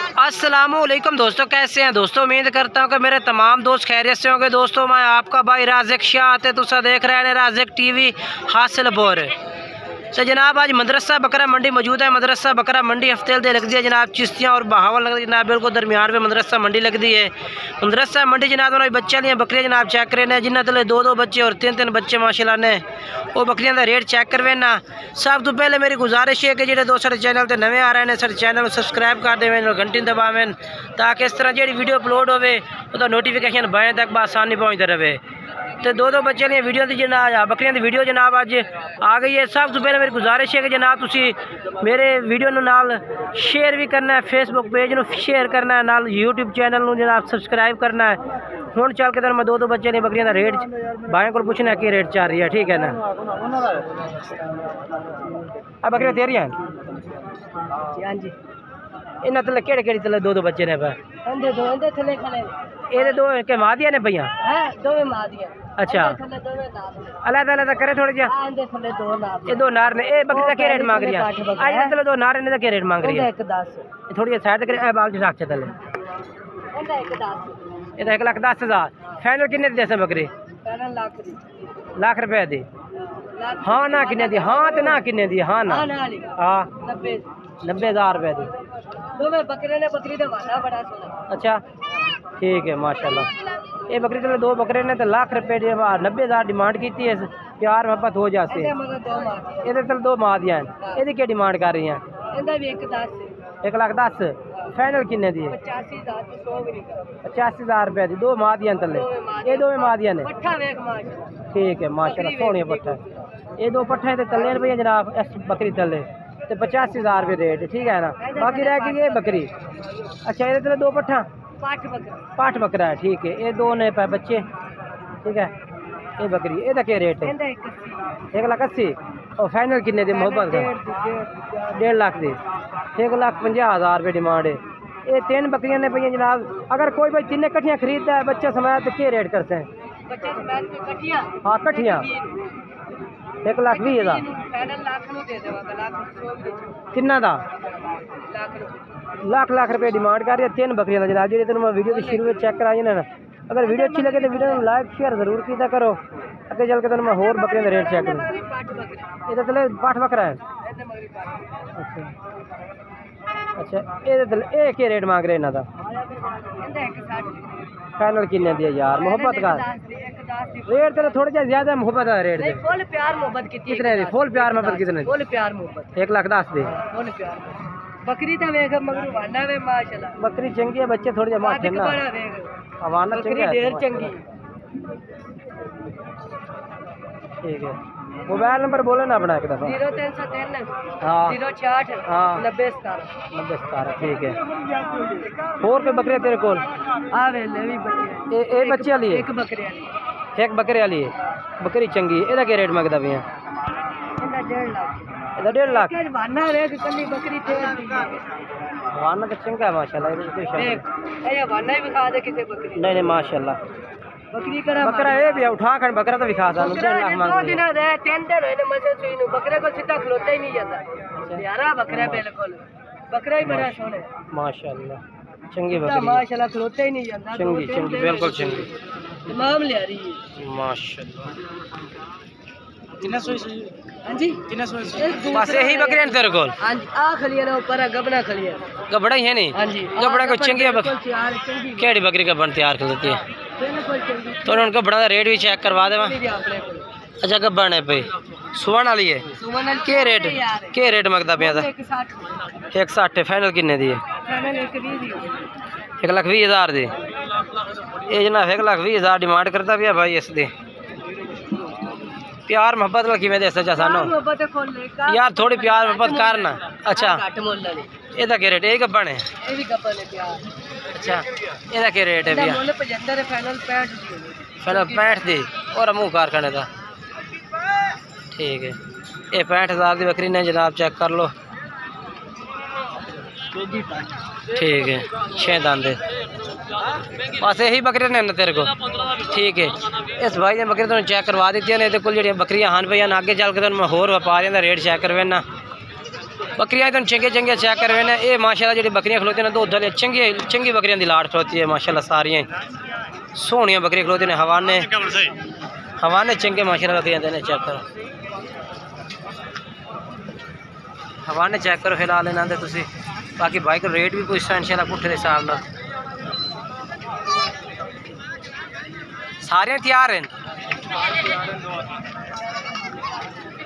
अस्सलामुअलैकुम दोस्तों, कैसे हैं दोस्तों। उम्मीद करता हूं कि मेरे तमाम दोस्त खैरियत से होंगे। दोस्तों मैं आपका भाई राज़िक शाह आते तुसा देख रहे हैं राज़िक टीवी हासिलपुर। तो जनाब आज मदरसा बकरा मंडी मौजूद है। मदरसा बकरा मंडी हफ्ते दे लगती है जनाब, चिश्तियाँ और बहावल लगती है जनाब, बिल्कुल दरमियान में मदरसा मंडी लगती है। मदरसा मंडी जनाब उन्होंने बच्चे लिया बकरियाँ जनाब चेक करें जिन्हें तले दो बच्चे और तीन बच्चे माशाल्लाह ने वो बकरियां का रेट चेक करवे ना। सब तो पहले मेरी गुजारिश है कि जो दो सारे चैनल पर नवे आ रहे हैं सारे चैनल सब्सक्राइब कर देवें, घंटी दबावें ताकि इस तरह जी वीडियो अपलोड होवे तो नोटिफिकेशन बाएँ तक बसानी पहुँचते रहे। तो दो बच्चे ने वीडियो की जनाब बकरियां की वीडियो जनाब अज आ गई है। सब तो पहले मेरी गुजारिश है कि जनाब तुसी मेरे वीडियो नाल शेयर भी करना है, फेसबुक पेज में शेयर करना है, नाल यूट्यूब चैनल में जनाब सब्सक्राइब करना है। हुण चल के मैं दो बच्चे ने बकरियां का रेट भाई को पूछना है कि रेट चल रही है, ठीक है ना। अब बकरियां तेरियां हाँ जी, इन्हें तले केड़े तले दो बच्चे ने ये दो के मादिया ने भैया अच्छा अलग अलग करे थोड़े ये दो नार ने ये बकरी का क्या रेट मांग रही है। आज तले दो नार ने क्या रेट मांग रही है। थोड़ी साइड करे बाल जी रख तले ये 1,10,000 फाइनल किन्ने दी दे बकरी लाख रुपए दी। हाँ ना किन्ने दी, हाँ तो ना किन्ने दी, हाँ ना हाँ 90,000 रुपए दी। अच्छा ठीक है माशाल्लाह। ये बकरी तो दो बकरे ने तो लाख रुपए 90,000 डिमांड की है। प्यार मोहब्बत हो जाते ये तो दो मादियाँ हैं, ये क्या डिमांड कर रही हैं। 1,10,000 फाइनल किन्ने दी 85,000 रुपए दी। दो मादियाँ तले ये दो मादियाँ ने ठीक है माशाल्लाह सोहनी पट्ठा। ये दो पट्ठे तले भैया जनाब इस बकरी तले तो 85,000 रुपये रेट, ठीक है ना। बाकी रह गई ये बकरी। अच्छा ये तले दो पट्ठा पाठ बकरा है, ठीक है। ये दो ने बच्चे, ठीक है। ये बकरी ये क्या रेट है 1,80,000 और फाइनल किन्ने दी मोहब्बत का 1.5 लाख दी 1,50,000 रुपये डिमांड है। ये तीन बकरियां ने भैया जनाब। अगर कोई भाई तीन कट्ठियाँ खरीदता है बच्चा समेत तो क्या रेट करते हैं। हाँ कट्ठियाँ 1,20,000 किन्ना दा लाख रुपये डिमांड कर रही है। तीन बकरियां का जनाब जी तेन मैं वीडियो की शुरू में चेक कराई ना। अगर वीडियो अच्छी लगे तो वीडियो में लाइक शेयर जरूर किया करो। अगे चल के तेन मैं होर बकरियां का रेट चेक करूँ। ये तले पाठ बकरा है अच्छा ये क्या रेट मांग रहे इन्हों का फाइनल किन्ने दिया यार मोहब्बत का रेट तो थोड़ा ज्यादा मोहब्बत का रेट फुल प्यार मोहब्बत कितने फुल प्यार मोहब्बत कितने 1,10,000 दे बकरी तो वेख मगर वाना वे माशाल्लाह बकरी चंगी है। बच्चे थोड़े माथे ना वाना चंगी ढेर चंगी, ठीक है। मोबाइल नंबर बोले ना अपना एक दफा 0303 हाँ 066 हाँ 9017 ठीक है। और पे बकरियां तेरे को बच्चे वाली है एक बकरे वाली है बकरी चंगी। एदा क्या रेट मंगदा भैया 1.5 लाख वाना तो चंगा है माशाल्लाह। नहीं माशाल्लाह बकरा ये भी उठा कर बकरा तो दिखा था 1.5 लाख मांग बकरे को सीधा खलोता ही नहीं जाता यारा बकरा बिल्कुल बकरा ही बड़ा सोना माशाल्लाह चंगी बकरी माशाल्लाह खलोता ही नहीं जाता चंगी चंगी बिल्कुल चंगी तमाम ले रही है माशाल्लाह। हाँ जी बस यही बकरियां तेरे को हाँ जी आ खलिया ना ऊपर गबड़ा खलिया गबड़ा ही है नहीं हाँ जी गबड़ा को चंगी बकरी केड़ी बकरी का बन तैयार कर देती है तो उनका बड़ा रेट भी चेक करवा देवा। अच्छा गब्बन है भाई सुवन वाली है के रेट मंगता पे 160 फाइनल किन्ने दी 1,20,000 दी ये जनाब 1,20,000 डिमांड करता पिया भाई इस दी। प्यार मोहब्बत का किमें दे सानू यार थोड़ी प्यार मोहब्बत करना। अच्छा ਇਹਦਾ क्या रेट है गब्बन है अच्छा ਇਹਦਾ क्या रेट है भैया फाइनल 65 दी और मुँह कारखाने का ठीक है। ये 65,000 की बकरी ने जनाब चेक कर लो ठीक है 6 दांदे बस यही बकरे ने तेरे को ठीक है। इस भाई ने बकरी तुम चेक करवा दी ने कुल जी बकरियां हाँ भैया आगे चल के तुम होर व्यापारियों का रेट चेक करवे ना बकरियां तो चंगे चंगे चेक कर रहे ये माशाल्लाह जी बकरियां खलोती ने दुध वाली चंगी चंगी बकरियां की लाट खलोती है माशाल्लाह सारियां सोहनियां बकरियां खलोती ने हवाने चंगे माशाल्लाह बकरियां देने चेक करो हवाने चेक करो फिलहाल इन्हों के तुम बाकी भाई को रेट भी पूछता इंशाल्लाह पुट्ठे के हिसाब न सारे तैयार हैं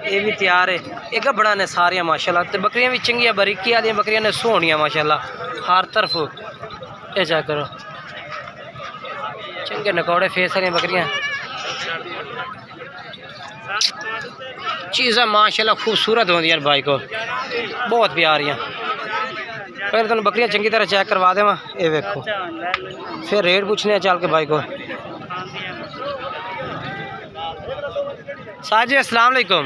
ये भी तैयार है एक गब्बड़ा ने सारिया माशाल्लाह ते बकरियां भी चंगिया बरीकी वाली बकरियां ने सोहनिया माशाल्लाह हर तरफ ये चेक करो चंगे नकौड़े फेस वाली बकरियां चीज़ा माशाल्लाह खूबसूरत होंगी भाई को बहुत प्यारियां पहले तुम बकरियां चंगी तरह चेक करवा देव ये वेखो फिर रेट पूछने चल के भाई को साजी अस्सलाम वालेकुम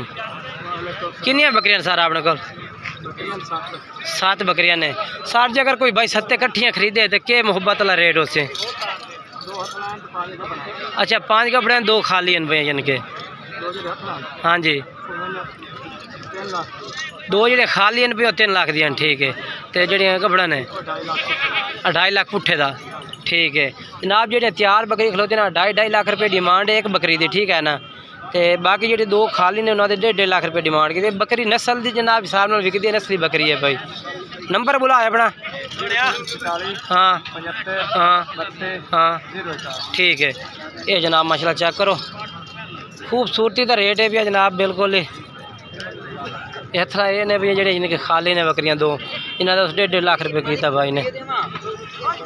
किन्नियां बकरियां सर अपने को 7 बकरियां ने सर जी अगर कोई भाई 7 कट्ठियां खरीदे तो क्या मुहब्बत वाला रेट उससे अच्छा 5 कपड़े 2 खाली पे यानी कि हाँ जी 2 जो खाली पे 3 लाख दियाँ ठीक है तो जड़ियाँ कपड़ा ने 2.5 लाख पुट्ठे का ठीक है जनाब जो तैयार बकरी खलोते ना 2.5 लाख रुपये डिमांड है एक बकरी की ठीक है ना तो बाकी जो 2 खाली ने उन्होंने 1.5 लाख रुपये डिमांड की बकरी नस्ल की जनाब हिसाब में विकती है नस्ली बकरी है भाई नंबर बुलाया अपना हाँ हाँ हाँ ठीक है ये जनाब माशाल्लाह चेक करो खूबसूरती का रेट है भी जनाब बिल्कुल इतना ये ने भी जे इनके खाली ने बकरियां 2 इन्होंने 1.5 लाख रुपये किया भाई ने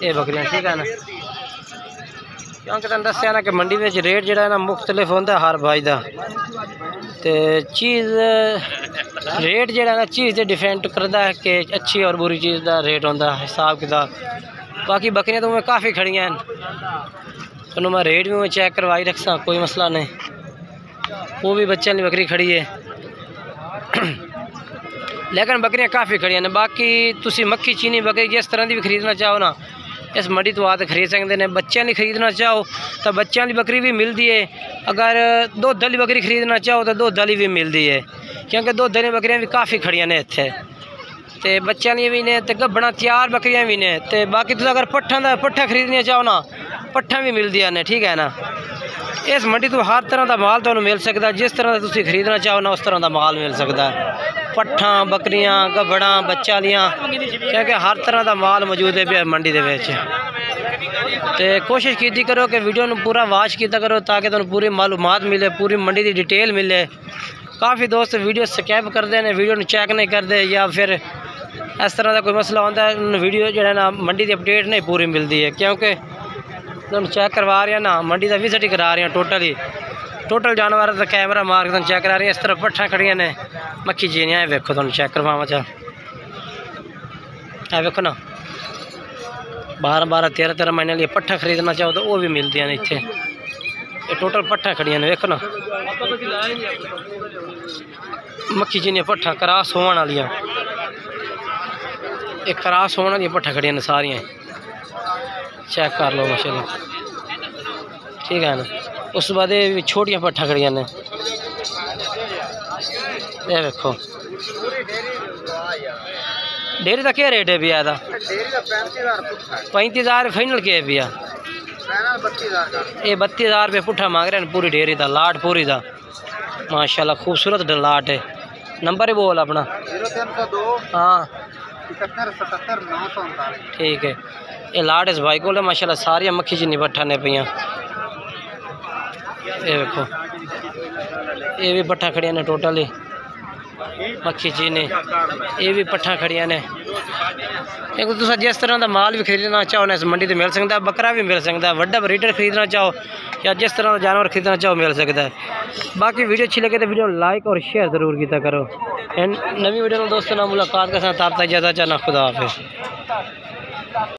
ये बकरियां ठीक है ना क्योंकि तुम दसिया ना कि मंडी में रेट जो है ना मुख्तलिफ होता हर भाई का तो चीज़ रेट जो है ना चीज़ से डिपेंड करता है कि अच्छी और बुरी चीज़ का रेट होता हिसाब किताब बाकी बकरियां तो मैं काफ़ी खड़ियाँ हैं तो मैं रेट भी मैं चेक करवाई रखसा कोई मसला नहीं वो भी बच्चों की बकरी खड़ी है लेकिन बकरियां काफ़ी खड़ियाँ ने बाकी तुम मक्खी चीनी बकरी जिस तरह की भी खरीदना चाहो ना इस मंडी तो आते खरीद सकते हैं बच्चों की खरीदना चाहो तो बच्चों की बकरी भी मिलती है अगर दुध वाली बकरी खरीदना चाहो तो दुध वाली भी मिलती है क्योंकि दुध वाली बकरियां भी काफ़ी खड़ियाँ ने इत्थे तो बच्चों दी भी ने तो गब्बड़ा तैयार बकरियां भी ने तो बाकी तुम अगर पट्ठा खरीदना चाहो ना पट्ठा भी मिलदियां ने ठीक है ना इस मंडी तो हर तरह का माल तुहानूं मिल सकता जिस तरह का तुसीं खरीदना चाहो ना उस तरह का माल मिल सकता है पट्ठा बकरियां गब्बड़ा बच्चा लियां क्योंकि हर तरह का माल मौजूद है मंडी दे विच ते कोशिश कीती करो कि वीडियो नूं पूरा वाच कीता करो ताकि तुहानूं पूरी मालूमात मिले पूरी मंडी की डिटेल मिले काफ़ी दोस्त वीडियो स्कैप करते हैं वीडियो नूं चेक नहीं करते या फिर इस तरह का कोई मसला होता है वीडियो जो है ना मंडी की अपडेट नहीं पूरी मिलती है क्योंकि तुम चेक करवा रहे हैं ना मंडी का विजिट ही करा रहे हैं टोटल जानवर का कैमरा मार के तुम चेक करा रहे हैं इस तरह पट्ठा खड़ियाँ ने मक्खी जीनियाँ वेखो तुम चेक करवावा चाह वेखो ना 12 13 महीने लिए पट्ठा खरीदना चाहो तो वो भी मिलती हैं इतने ये टोटल पट्ठा खड़ियाँ ने वेखो ना मक्खी जीनियाँ पट्ठा करास होने वाली एक करास होने वाली पट्ठा खड़ियाँ ने सारियाँ चेक कर लो माशाल्लाह ठीक है ना उस बाद छोटियां पट्ठा खड़ियां ने ये देखो डेयरी का क्या रेट है भैया 35,000 फाइनल क्या है भैया ये 32,000 रुपये पुट्ठा मांग रहे हैं पूरी डेयरी का लाट पूरी का माशाल्लाह खूबसूरत लाट है नंबर ही बोल अपना 0302 हाँ 77 ठीक है ये लाट इस भाई को माशाल्लाह सारिया मक्खी चीनी पट्ठा ने पियाँ ये देखो ये भी पट्ठा खड़िया ने टोटली मक्खी चीनी ये भी पट्ठा खड़िया ने एक तुम जिस तरह का माल भी खरीदना चाहो ना इस मंडी से मिल सकता है बकरा भी मिल सकता है वड्डा ब्रीडर खरीदना चाहो या जिस तरह का जानवर खरीदना चाहो मिल सकता है बाकी वीडियो अच्छी लगे तो वीडियो लाइक और शेयर ज़रूर किया करो नवी वीडियो में दोस्तों ना मुलाकात के साथ आप तक इजाज़त चाहना खुदा हाफिज़।